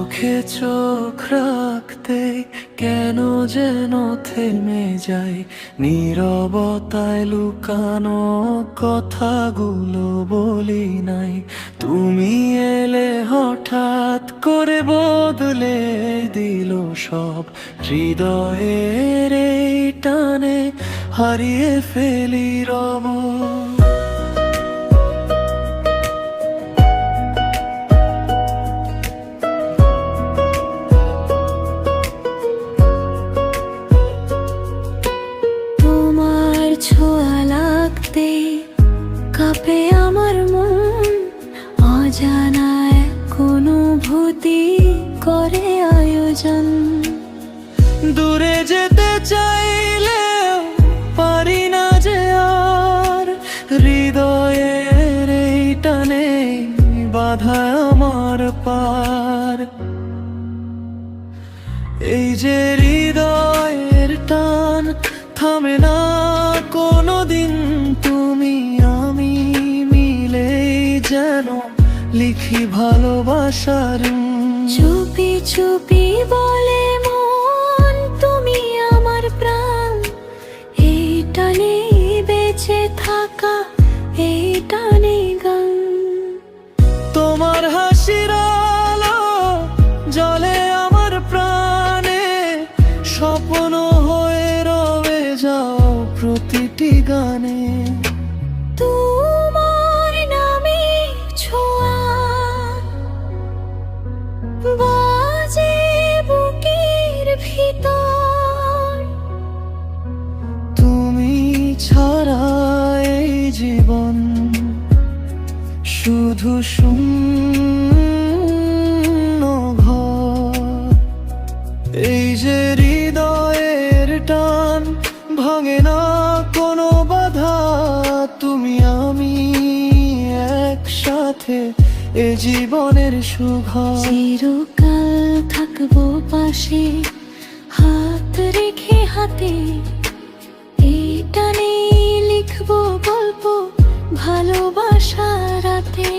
চোখে চোখ রাখতে কেন যেন থেমে যাই, নীরবতায় লুকানো কথাগুলো বলি নাই। তুমি এলে হঠাৎ করে বদলে দিল সব, হৃদয়ের এই টানে হারিয়ে ফেলি রব। ছোঁয়া লাগতে কাঁপে আমার মন, অজানা এক অনুভূতি করে আয়োজন। দূরে যেতে চাইলেও পারি না যে আর, হৃদয়ের এই টানে বাধা আমার পার। এই যে হৃদয়ের টান থামে না কোনোদিন, তুমি আমি মিলেই যেন লিখি ভালোবাসার। চুপি চুপি বলে মন তুমি আমার প্রাণ, এই টানে বেঁচে থাকা, এই টানে গান। তোমার হাসির আলো জলে আমার প্রাণে, স্বপ্ন হয়ে রবে যাও প্রতিটি গানে। তোমার নামে ছোঁয়া বাজে বুকের ভিতর, তুমি ছাড়া এই জীবন শুধু শূন্য ঘর। এই যে হৃদয়ের টান ভাঙে না কোনো বাধা, তুমি আমি একসাথে এ জীবনের সুঘর। চিরকাল থাকবো পাশে, হাত রেখে হাতে, এই টানে লিখবো গল্প ভালোবাসা রাতে।